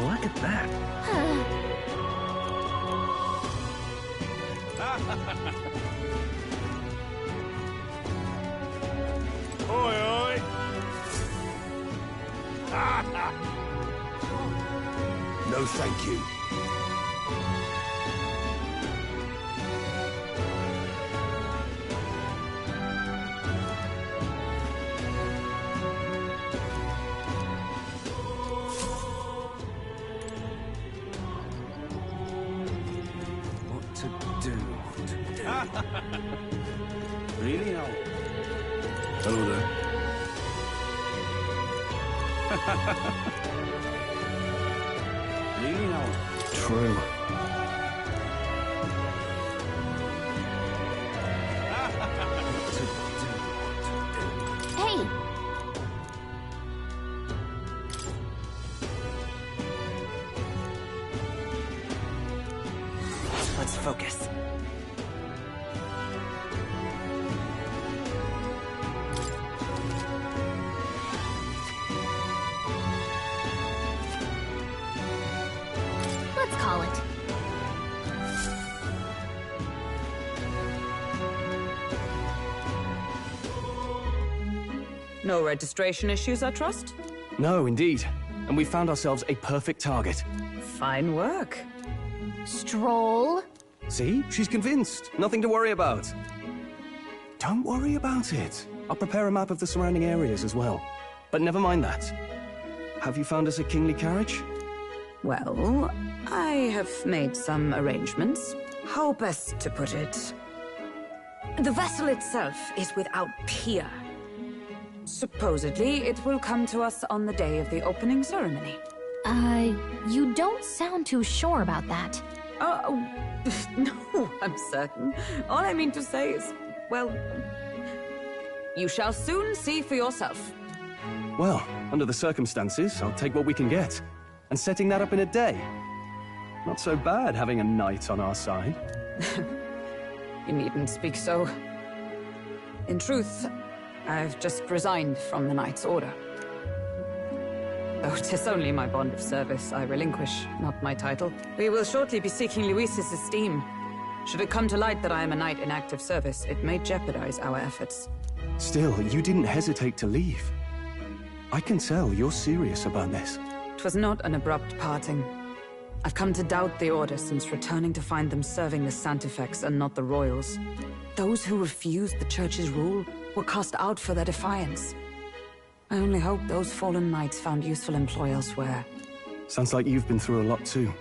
Look at that. Oi, oi! No, thank you. What to do? Really now? Hello there. Really now? True. What to do? Hey! Let's focus. Let's call it. No registration issues, I trust? No, indeed. And we found ourselves a perfect target. Fine work. Stroll. See? She's convinced. Nothing to worry about. Don't worry about it. I'll prepare a map of the surrounding areas as well. But never mind that. Have you found us a kingly carriage? Well, I have made some arrangements. How best to put it? The vessel itself is without peer. Supposedly, it will come to us on the day of the opening ceremony. You don't sound too sure about that. Oh, no, I'm certain. All I mean to say is, well, you shall soon see for yourself. Well, under the circumstances, I'll take what we can get. And setting that up in a day. Not so bad having a knight on our side. You needn't speak so. In truth, I've just resigned from the Knight's Order. Though 'tis only my bond of service I relinquish, not my title. We will shortly be seeking Luis's esteem. Should it come to light that I am a knight in active service, it may jeopardize our efforts. Still, you didn't hesitate to leave. I can tell you're serious about this. It was not an abrupt parting. I've come to doubt the Order since returning to find them serving the Santifex and not the Royals. Those who refused the Church's rule were cast out for their defiance. I only hope those fallen knights found useful employ elsewhere. Sounds like you've been through a lot too.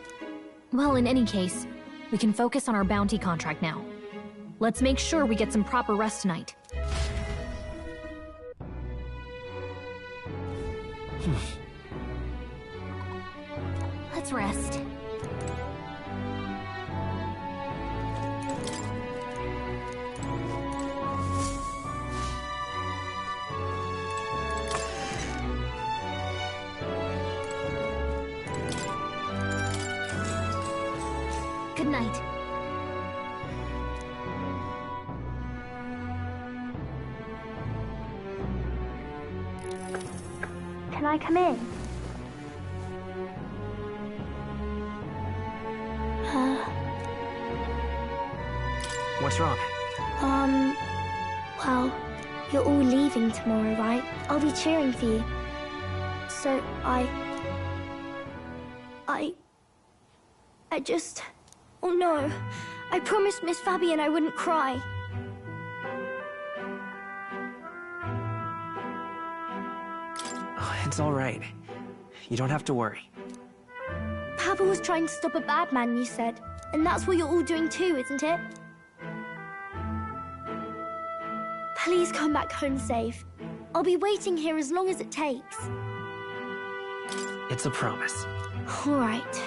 Well, in any case, we can focus on our bounty contract now. Let's make sure we get some proper rest tonight. Let's rest. Good night. Can I come in? What's wrong? Well, you're all leaving tomorrow, right? I'll be cheering for you. So, I just... Oh no. I promised Miss Fabian I wouldn't cry. Oh, it's all right. You don't have to worry. Papa was trying to stop a bad man, you said. And that's what you're all doing too, isn't it? Please come back home safe. I'll be waiting here as long as it takes. It's a promise. All right.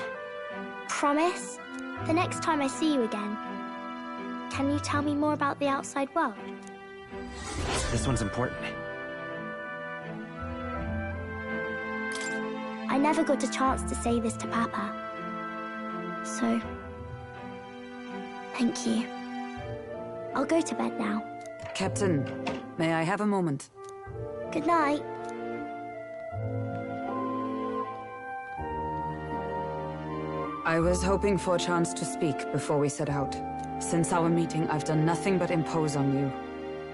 Promise? The next time I see you again, can you tell me more about the outside world? This one's important. I never got a chance to say this to Papa. So, thank you. I'll go to bed now. Captain, may I have a moment? Good night. I was hoping for a chance to speak before we set out. Since our meeting, I've done nothing but impose on you.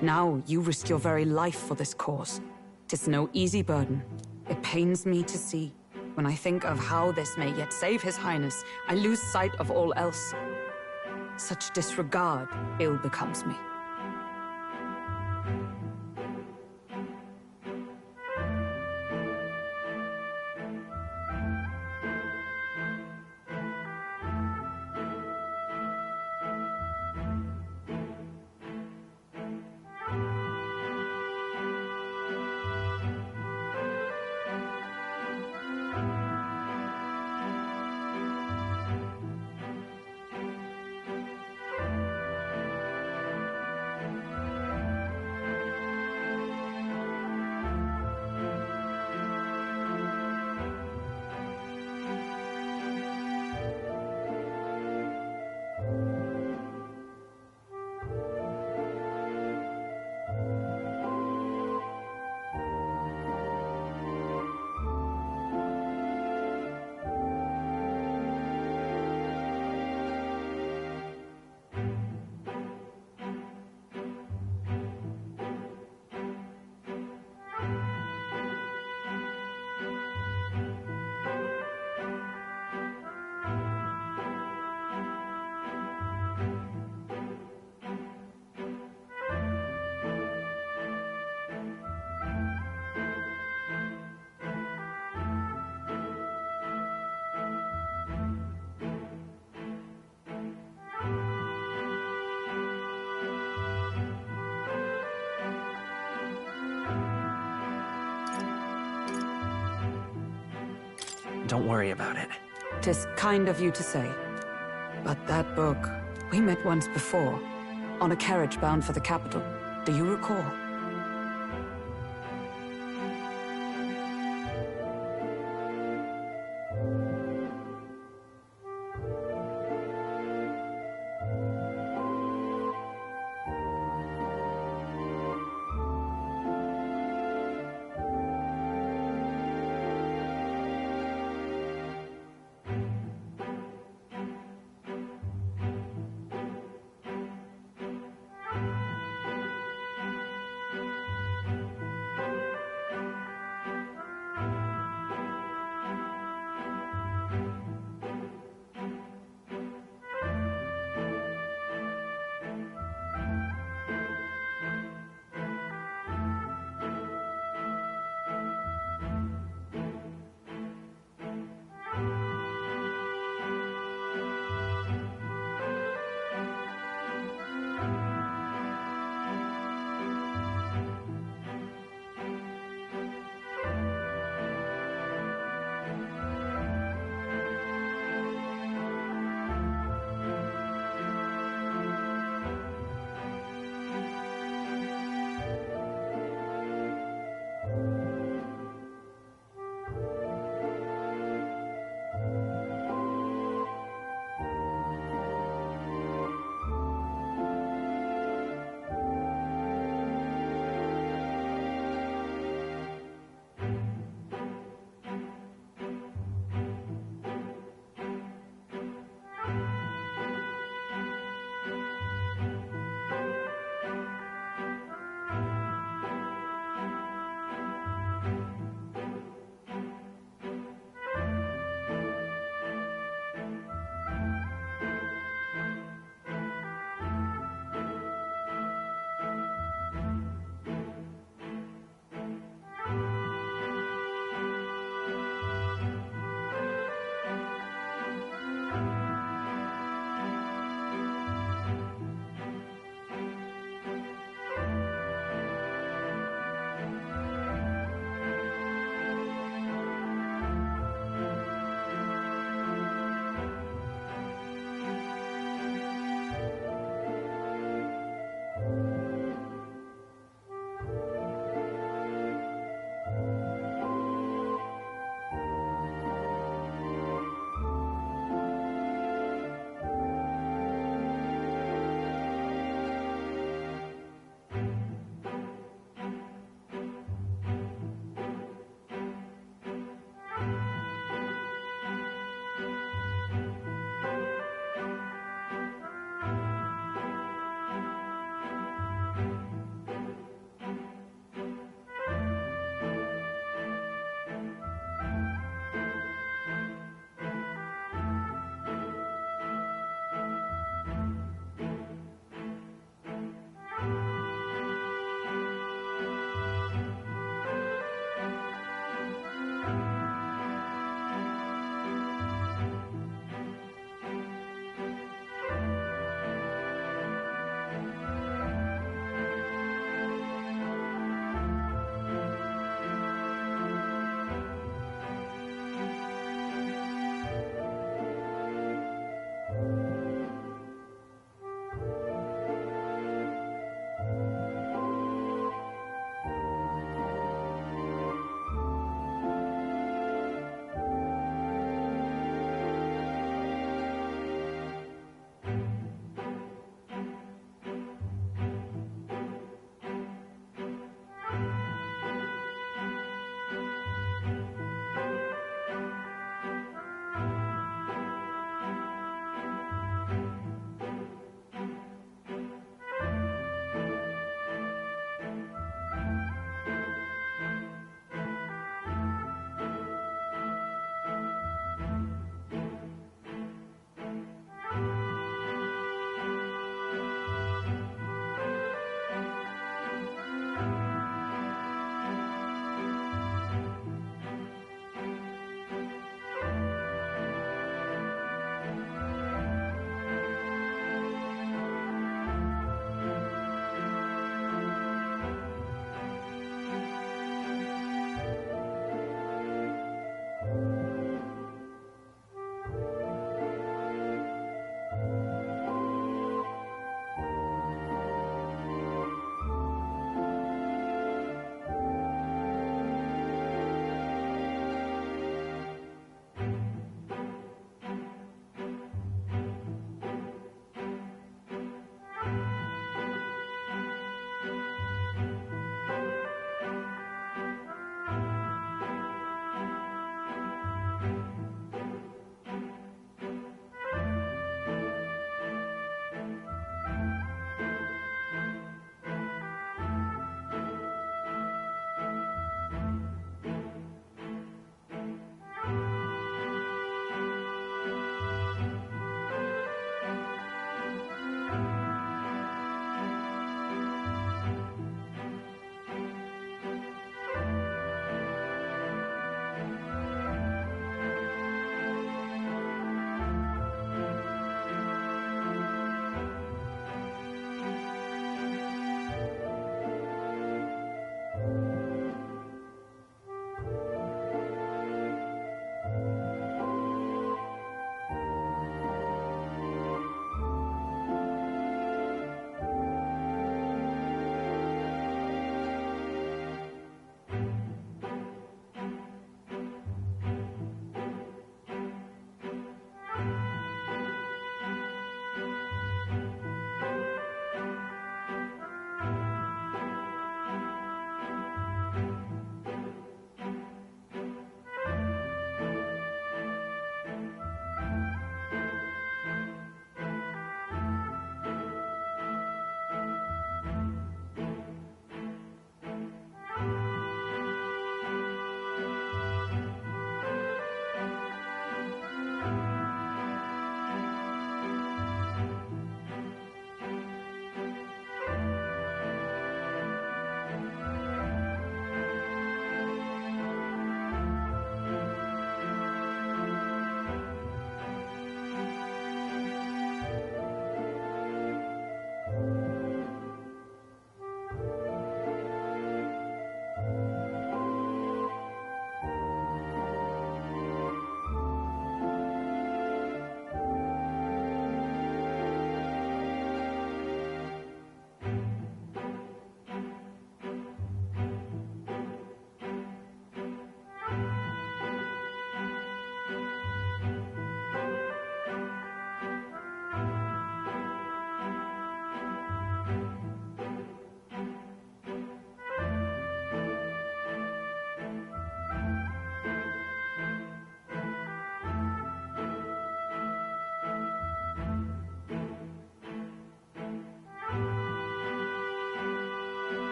Now, you risk your very life for this cause. 'Tis no easy burden. It pains me to see. When I think of how this may yet save His Highness, I lose sight of all else. Such disregard ill becomes me. Don't worry about it. 'Tis kind of you to say. But that book, we met once before, on a carriage bound for the capital. Do you recall?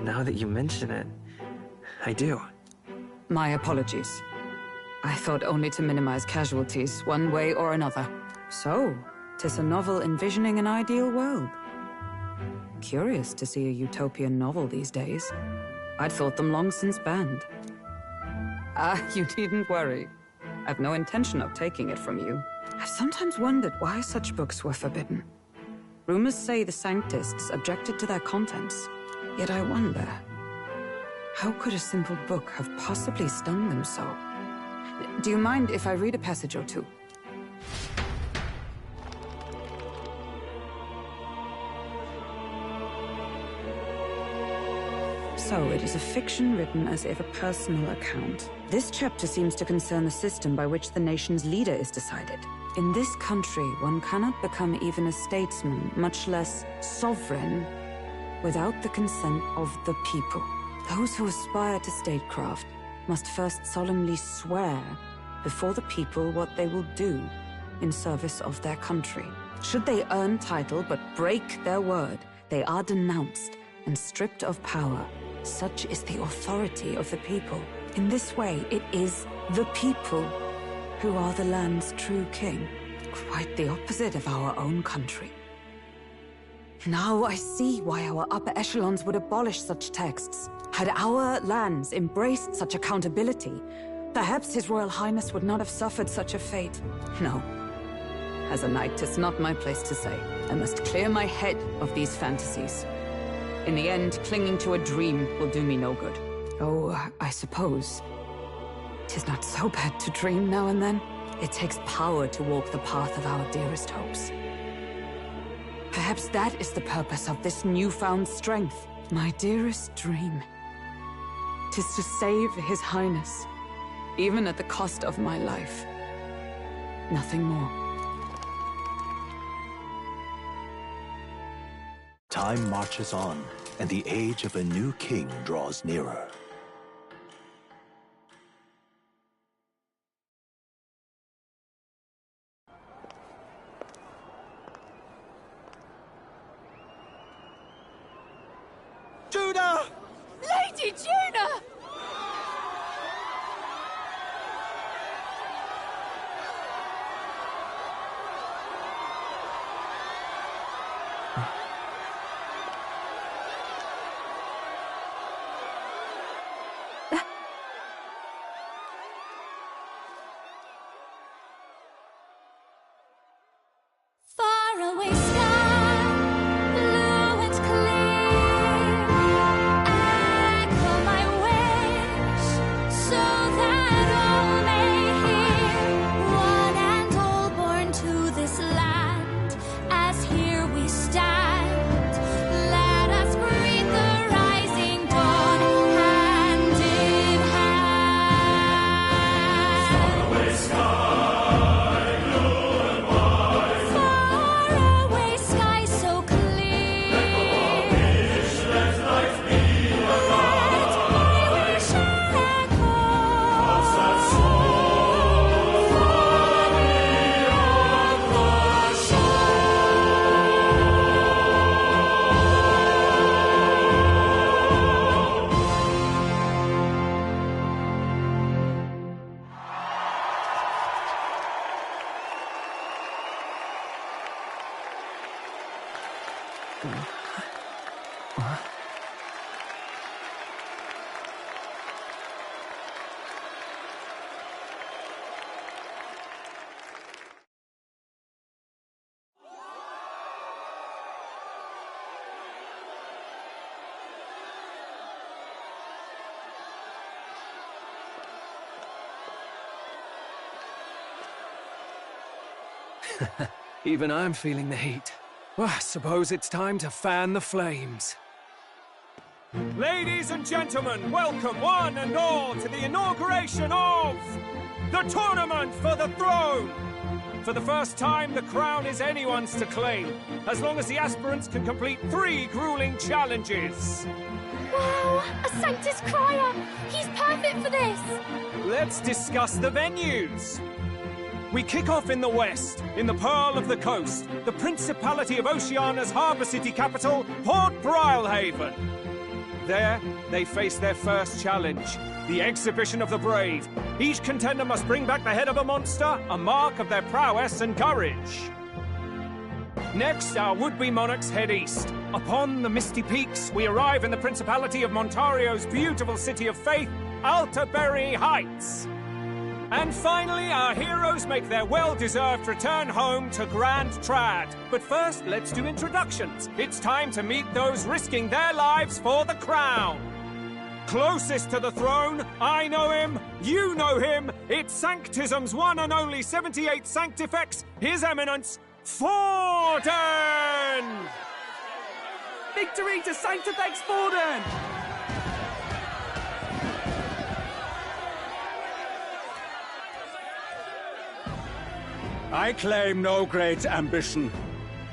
Now that you mention it, I do. My apologies. I thought only to minimize casualties, one way or another. So, 'tis a novel envisioning an ideal world. Curious to see a utopian novel these days. I'd thought them long since banned. You needn't worry. I've no intention of taking it from you. I've sometimes wondered why such books were forbidden. Rumors say the Sanctists objected to their contents. Yet I wonder, how could a simple book have possibly stung them so? Do you mind if I read a passage or two? So, it is a fiction written as if a personal account. This chapter seems to concern the system by which the nation's leader is decided. In this country, one cannot become even a statesman, much less sovereign, without the consent of the people. Those who aspire to statecraft must first solemnly swear before the people what they will do in service of their country. Should they earn title but break their word, they are denounced and stripped of power. Such is the authority of the people. In this way, it is the people who are the land's true king. Quite the opposite of our own country. Now I see why our upper echelons would abolish such texts. Had our lands embraced such accountability, perhaps His Royal Highness would not have suffered such a fate. No. As a knight, 'tis not my place to say. I must clear my head of these fantasies. In the end, clinging to a dream will do me no good. Oh, I suppose 'tis not so bad to dream now and then. It takes power to walk the path of our dearest hopes. Perhaps that is the purpose of this newfound strength. My dearest dream. 'Tis to save His Highness, even at the cost of my life. Nothing more. Time marches on, and the age of a new king draws nearer. Judah! Lady Judah! Faraway sky, blue and clear. Echo my wish, so that all may hear. One and all born to this land, as here we stand. Let us greet the rising dawn, hand in hand. Faraway sky. Faraway sky so clear. Let my wish echo. Even I'm feeling the heat. Well, I suppose it's time to fan the flames. Ladies and gentlemen, welcome one and all to the inauguration of the Tournament for the Throne! For the first time, the crown is anyone's to claim, as long as the aspirants can complete 3 grueling challenges. Wow, a Sanctus Crier! He's perfect for this! Let's discuss the venues. We kick off in the west, in the Pearl of the Coast, the Principality of Oceania's harbour city capital, Port Brilehaven. There, they face their first challenge, the exhibition of the brave. Each contender must bring back the head of a monster, a mark of their prowess and courage. Next, our would-be monarchs head east. Upon the misty peaks, we arrive in the Principality of Montario's beautiful city of faith, Altaberry Heights. And finally, our heroes make their well-deserved return home to Grand Trad. But first, let's do introductions. It's time to meet those risking their lives for the crown. Closest to the throne, I know him, you know him. It's Sanctism's one and only 78 Sanctifex, His Eminence, Forden! Victory to Sanctifex Forden! I claim no great ambition,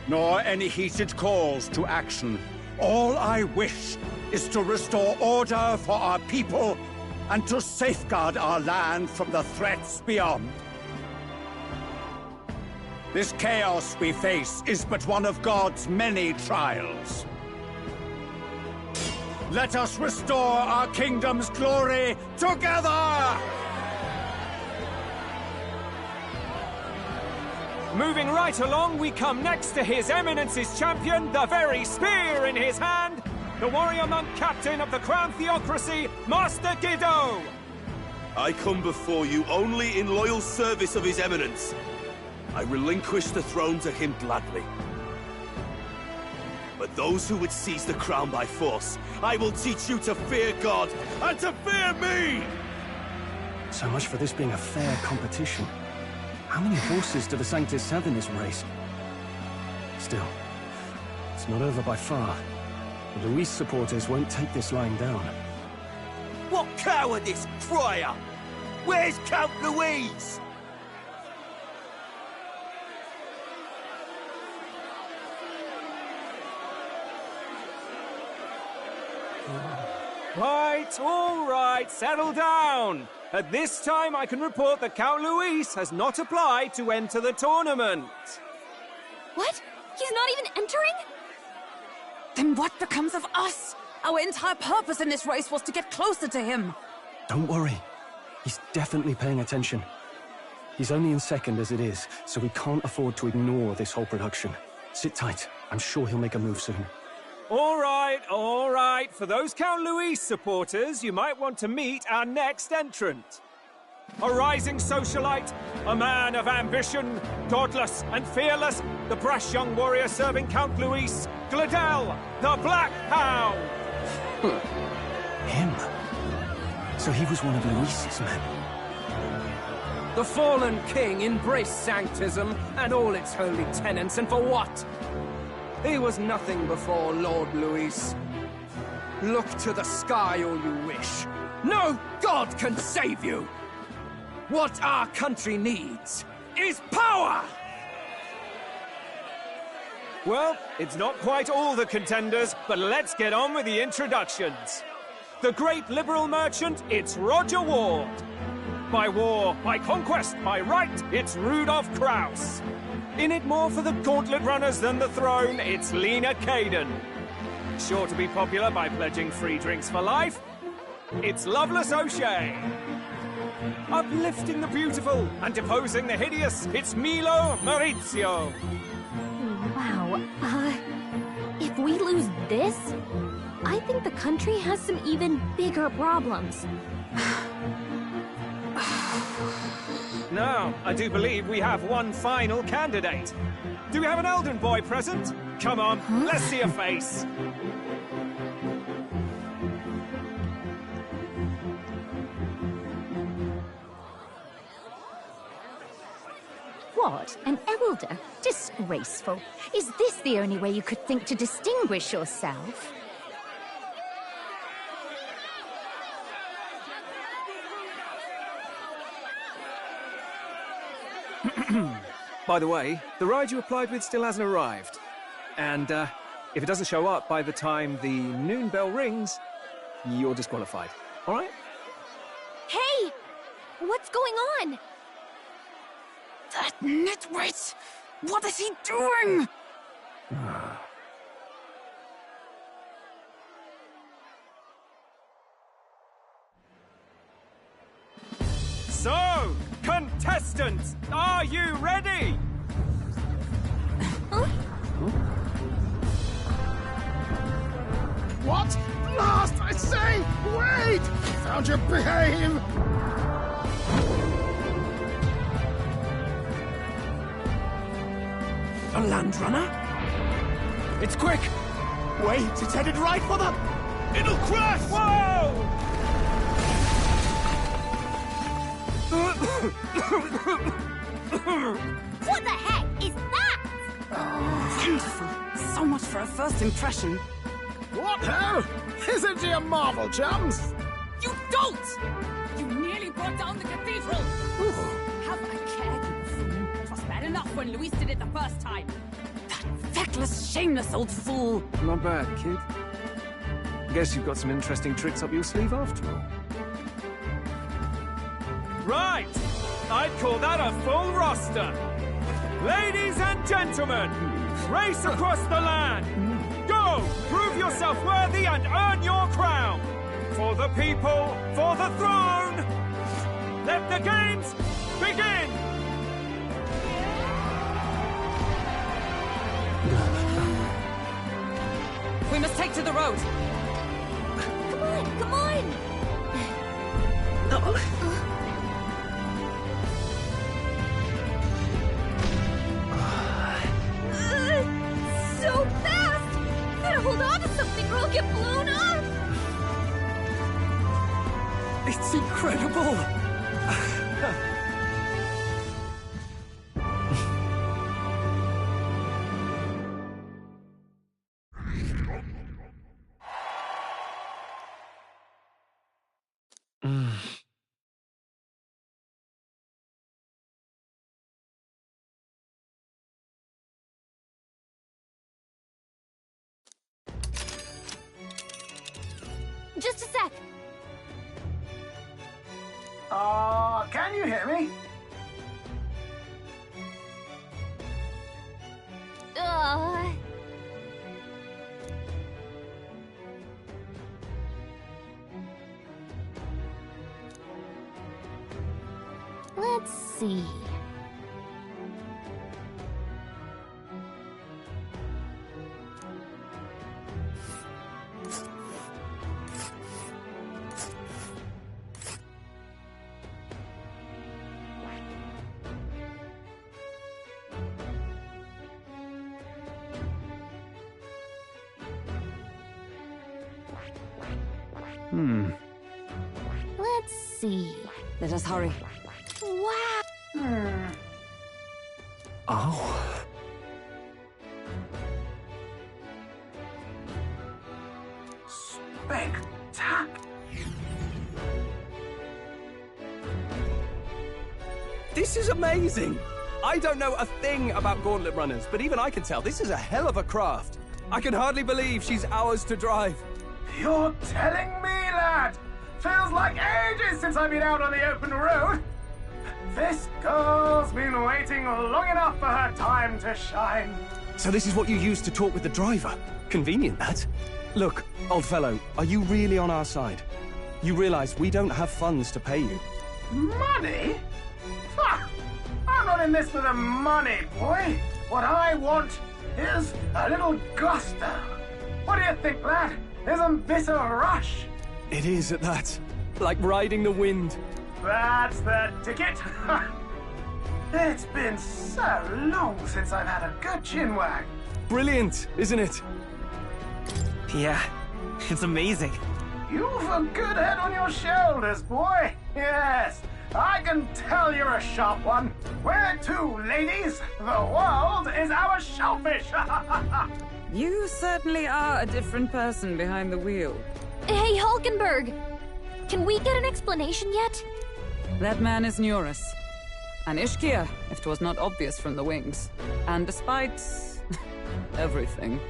nor any heated calls to action. All I wish is to restore order for our people and to safeguard our land from the threats beyond. This chaos we face is but one of God's many trials. Let us restore our kingdom's glory together! Moving right along, we come next to His Eminence's champion, the very spear in his hand, the warrior monk captain of the Crown Theocracy, Master Guido! I come before you only in loyal service of His Eminence. I relinquish the throne to him gladly. But those who would seize the crown by force, I will teach you to fear God and to fear me! So much for this being a fair competition. How many horses do the Sanctis have in this race? Still, it's not over by far. The Luis supporters won't take this lying down. What cowardice, Friar! Where's Count Louise? All right, settle down. At this time, I can report that Count Luis has not applied to enter the tournament. What? He's not even entering? Then what becomes of us? Our entire purpose in this race was to get closer to him. Don't worry. He's definitely paying attention. He's only in second as it is, so we can't afford to ignore this whole production. Sit tight. I'm sure he'll make a move soon. All right. For those Count Luis supporters, you might want to meet our next entrant. A rising socialite, a man of ambition, godless and fearless, the brash young warrior serving Count Luis, Gladel, the Black Hound! Him? So he was one of Luis's men. The fallen king embraced Sanctism and all its holy tenets, and for what? He was nothing before Lord Luis. Look to the sky all you wish. No god can save you! What our country needs is power! Well, it's not quite all the contenders, but let's get on with the introductions. The great liberal merchant, it's Roger Ward. By war, by conquest, by right, it's Rudolph Kraus. In it more for the gauntlet runners than the throne, it's Lena Caden. Sure to be popular by pledging free drinks for life, it's Loveless O'Shea. Uplifting the beautiful and deposing the hideous, it's Milo Maurizio. Wow, if we lose this, I think the country has some even bigger problems. Now, I do believe we have one final candidate. Do we have an Elden boy present? Come on, let's see a face. What? An elder? Disgraceful. Is this the only way you could think to distinguish yourself? By the way, the ride you applied with still hasn't arrived. And, if it doesn't show up by the time the noon bell rings, you're disqualified. All right? Hey! What's going on? That nitwit! What is he doing? So, contestants, are you ready? What? Last, I say! Wait! Found your behave! A land runner? It's quick! Wait, it's headed right for the... It'll crash! Whoa! What the heck is that? Wonderful. So much for a first impression. What ho? Isn't she a marvel, chums? You don't! You nearly brought down the cathedral! Have a care, you fool. It was bad enough when Luis did it the first time. That feckless, shameless old fool. Not bad, kid. Guess you've got some interesting tricks up your sleeve after all. Right! I'd call that a full roster. Ladies and gentlemen, race across the land. Go! Prove yourself worthy and earn your crown. For the people, for the throne. Let the games begin! We must take to the road. Come on, come on! So fast! Gotta hold on to something or I'll get blown up! It's incredible! Just a sec. Can you hear me? Let's see. Let's see. Let us hurry. Wow! Oh. Spectacular! This is amazing! I don't know a thing about gauntlet runners, but even I can tell this is a hell of a craft. I can hardly believe she's ours to drive. You're telling me, lad? Feels like ages since I've been out on the open road. This girl's been waiting long enough for her time to shine. So this is what you used to talk with the driver? Convenient, that. Look, old fellow, are you really on our side? You realize we don't have funds to pay you. Money? Ha! I'm not in this for the money, boy. What I want is a little gusto. What do you think, lad? Isn't this a rush? It is at that. Like riding the wind. That's the ticket. It's been so long since I've had a good chinwag. Brilliant, isn't it? Yeah, it's amazing. You've a good head on your shoulders, boy. Yes, I can tell you're a sharp one. Where to, ladies? The world is our shellfish. You certainly are a different person behind the wheel. Hey, Hulkenberg! Can we get an explanation yet? That man is Neurus. An Ishkia, if 'twas not obvious from the wings. And despite everything,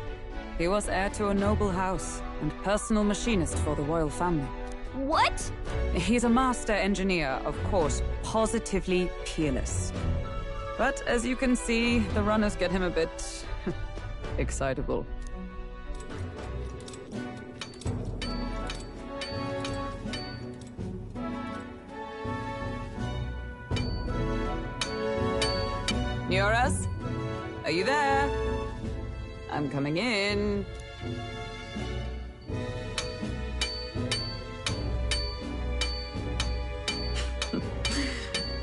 he was heir to a noble house and personal machinist for the royal family. What? He's a master engineer, of course, positively peerless. But as you can see, the runners get him a bit excitable. Yoras? Are you there? I'm coming in.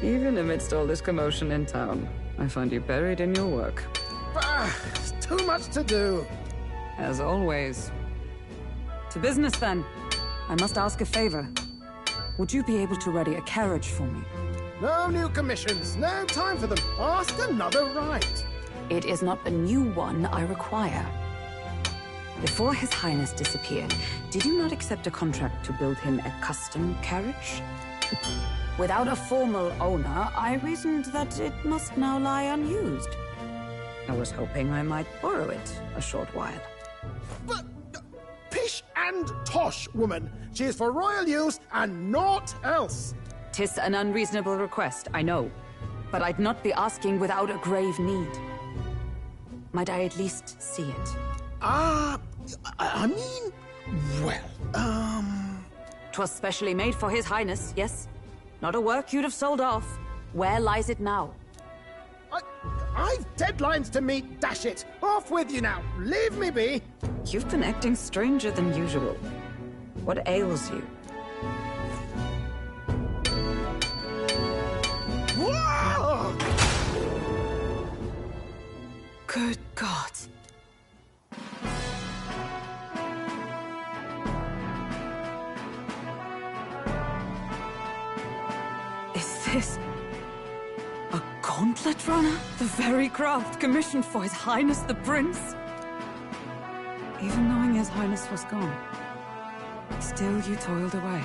Even amidst all this commotion in town, I find you buried in your work. Too much to do. As always. To business, then. I must ask a favor. Would you be able to ready a carriage for me? No new commissions. No time for them. Ask another right. It is not a new one I require. Before His Highness disappeared, did you not accept a contract to build him a custom carriage? Without a formal owner, I reasoned that it must now lie unused. I was hoping I might borrow it a short while. But pish and tosh, woman. She is for royal use and naught else. 'Tis an unreasonable request, I know. But I'd not be asking without a grave need. Might I at least see it? I mean, well, 'Twas specially made for His Highness, yes? Not a work you'd have sold off. Where lies it now? I've deadlines to meet, dash it! Off with you now! Leave me be! You've been acting stranger than usual. What ails you? Whoa! Good God. Is this a gauntlet runner? The very craft commissioned for His Highness the Prince? Even knowing His Highness was gone, still you toiled away.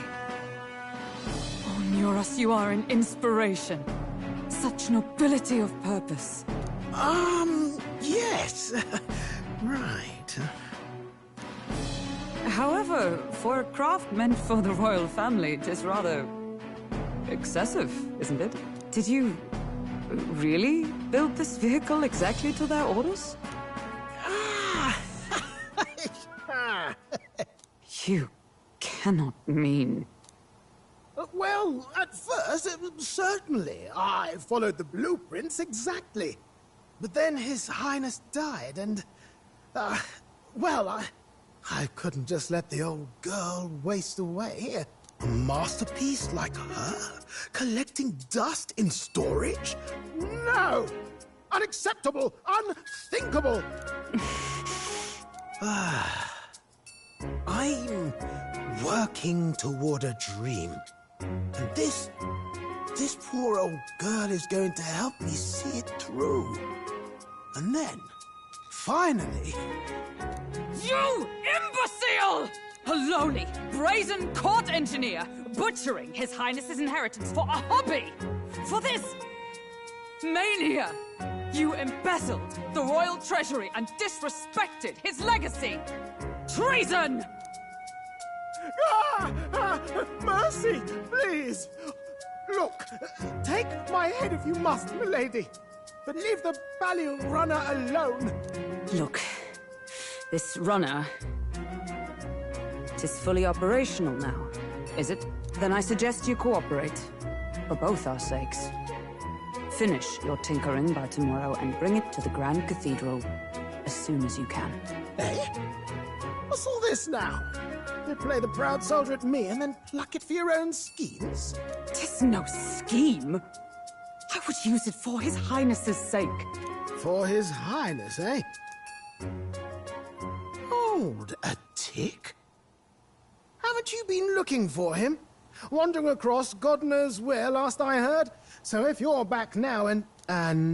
Oh, Nuras, you are an inspiration. Such nobility of purpose. Yes. Right. However, for a craft meant for the royal family, it is rather excessive, isn't it? Did you really build this vehicle exactly to their orders? You cannot mean... Well, at first, certainly. I followed the blueprints exactly. But then His Highness died, and... well, I couldn't just let the old girl waste away. A masterpiece like her? Collecting dust in storage? No! Unacceptable! Unthinkable! I'm working toward a dream. And this poor old girl is going to help me see it through. And then, finally... You imbecile! A lowly, brazen court engineer, butchering His Highness's inheritance for a hobby! For this mania! You embezzled the royal treasury and disrespected his legacy! Treason! Mercy, please! Look, take my head if you must, milady. But leave the Balliol runner alone. Look, this runner... Tis fully operational now, is it? Then I suggest you cooperate. For both our sakes. Finish your tinkering by tomorrow and bring it to the Grand Cathedral as soon as you can. Eh? What's all this now? You play the proud soldier at me and then pluck it for your own schemes? 'Tis no scheme. I would use it for His Highness's sake. For His Highness, eh? Hold a tick. Haven't you been looking for him? Wandering across God knows where, last I heard. So if you're back now and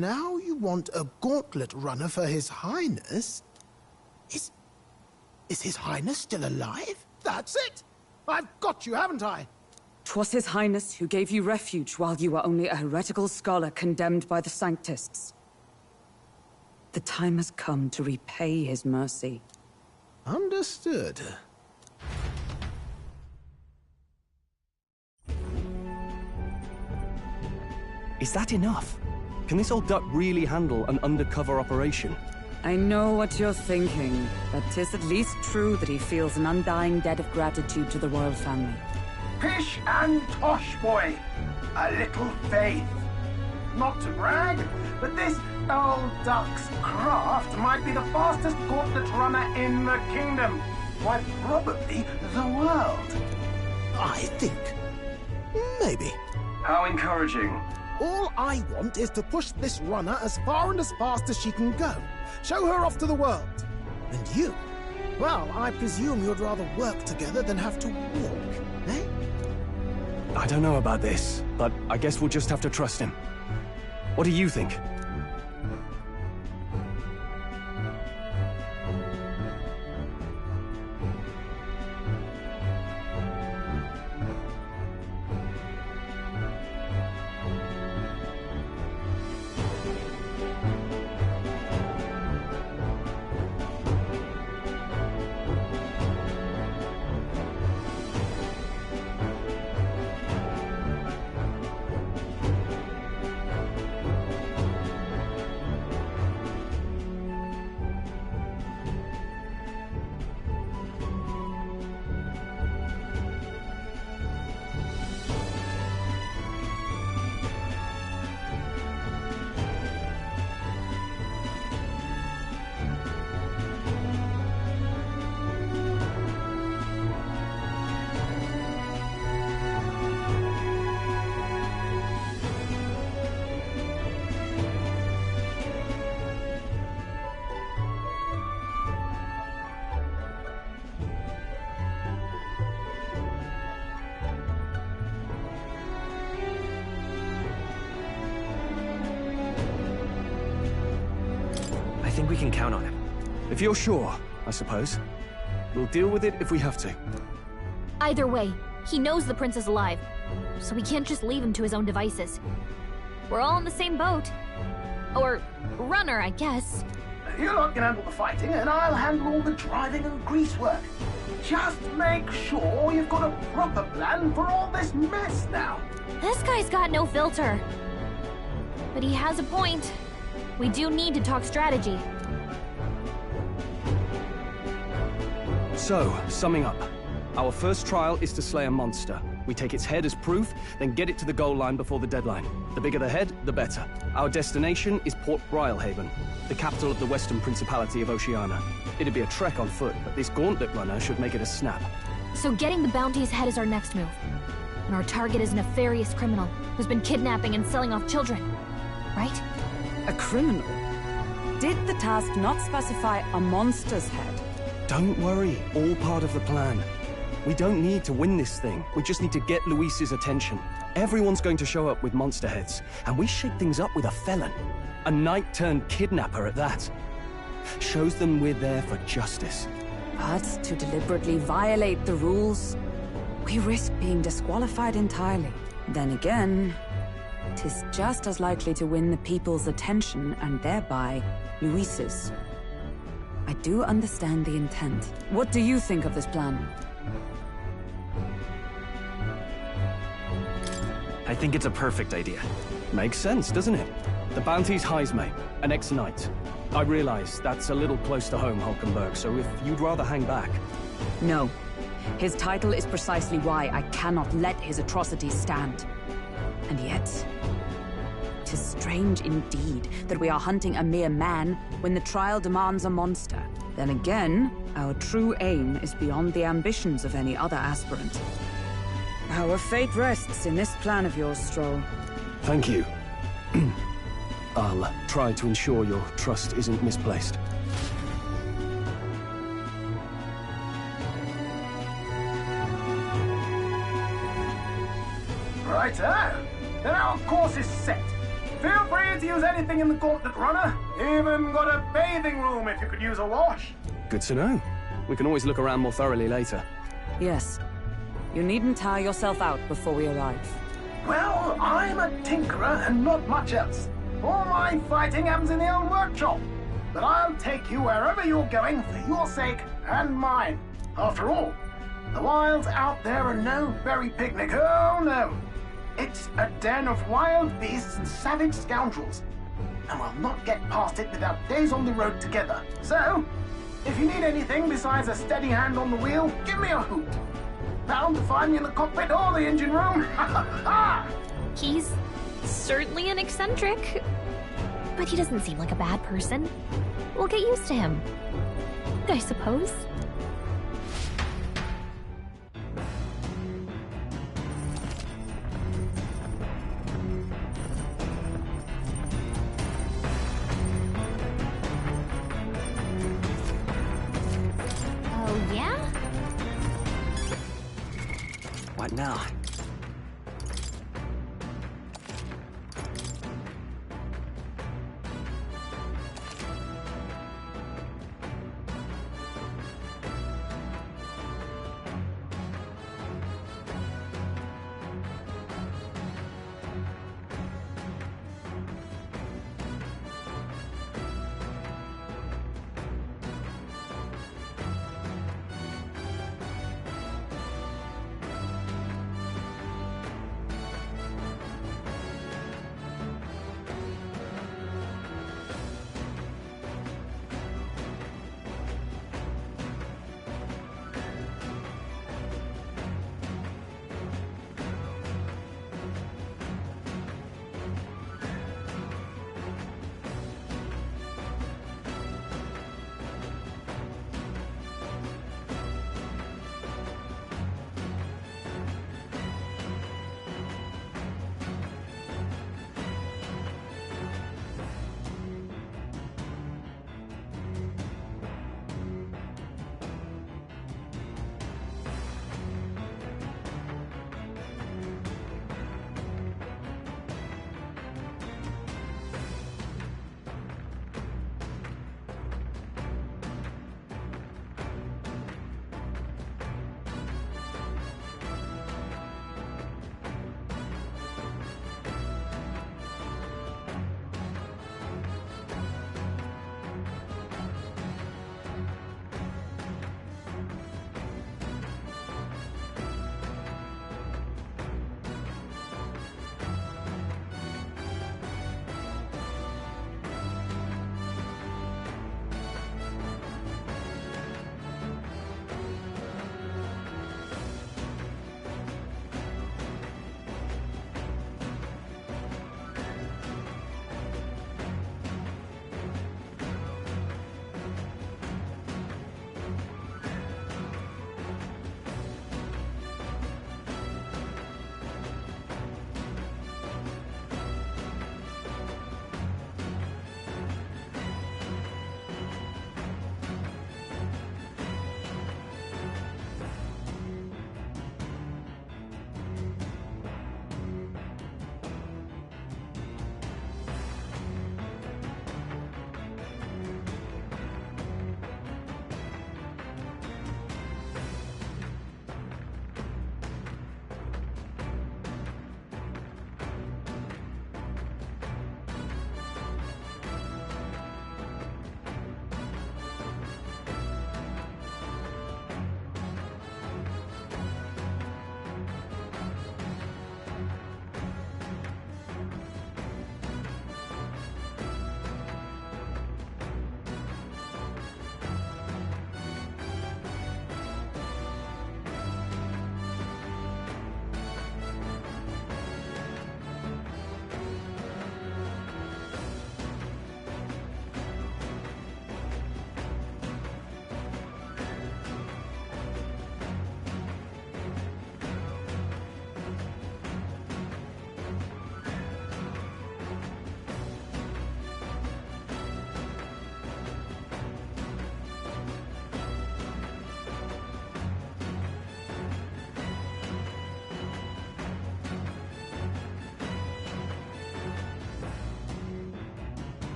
now you want a gauntlet runner for His Highness... Is His Highness still alive? That's it! I've got you, haven't I? 'Twas His Highness who gave you refuge while you were only a heretical scholar condemned by the Sanctists. The time has come to repay His mercy. Understood. Is that enough? Can this old duck really handle an undercover operation? I know what you're thinking, but 'tis at least true that he feels an undying debt of gratitude to the royal family. Pish and tosh, boy. A little faith. Not to brag, but this old duck's craft might be the fastest gauntlet runner in the kingdom. Why, probably the world. I think. Maybe. How encouraging. All I want is to push this runner as far and as fast as she can go. Show her off to the world. And you? Well, I presume you'd rather work together than have to walk, eh? I don't know about this, but I guess we'll just have to trust him. What do you think? I think we can count on him. If you're sure, I suppose. We'll deal with it if we have to. Either way, he knows the prince is alive, so we can't just leave him to his own devices. We're all in the same boat. Or runner, I guess. You lot can handle the fighting, and I'll handle all the driving and grease work. Just make sure you've got a proper plan for all this mess now. This guy's got no filter. But he has a point. We do need to talk strategy. So, summing up. Our first trial is to slay a monster. We take its head as proof, then get it to the goal line before the deadline. The bigger the head, the better. Our destination is Port Brylehaven, the capital of the Western Principality of Oceania. It'd be a trek on foot, but this gauntlet runner should make it a snap. So getting the bounty's head is our next move. And our target is a nefarious criminal who's been kidnapping and selling off children. Right? A criminal? Did the task not specify a monster's head? Don't worry, all part of the plan. We don't need to win this thing. We just need to get Luis's attention. Everyone's going to show up with monster heads, and we shake things up with a felon. A knight-turned-kidnapper at that. Shows them we're there for justice. But to deliberately violate the rules, we risk being disqualified entirely. Then again, 'tis just as likely to win the people's attention and thereby Luis's. I do understand the intent. What do you think of this plan? I think it's a perfect idea. Makes sense, doesn't it? The bounty's Heismay, an ex-knight. I realize that's a little close to home, Hulkenberg, so if you'd rather hang back... No. His title is precisely why I cannot let his atrocities stand. And yet... 'tis strange indeed that we are hunting a mere man when the trial demands a monster. Then again, our true aim is beyond the ambitions of any other aspirant. Our fate rests in this plan of yours, Stroll. Thank you. I'll try to ensure your trust isn't misplaced. Righto. Then our course is set. Feel free to use anything in the gauntlet runner. Even got a bathing room if you could use a wash. Good to know. We can always look around more thoroughly later. Yes. You needn't tire yourself out before we arrive. Well, I'm a tinkerer and not much else. All my fighting happens in the old workshop. But I'll take you wherever you're going for your sake and mine. After all, the wilds out there are no berry picnic. Oh, no. It's a den of wild beasts and savage scoundrels. And we'll not get past it without days on the road together. So, if you need anything besides a steady hand on the wheel, give me a hoot. Bound to find me in the cockpit or the engine room. He's certainly an eccentric. But he doesn't seem like a bad person. We'll get used to him, I suppose. Oh, yeah? What now?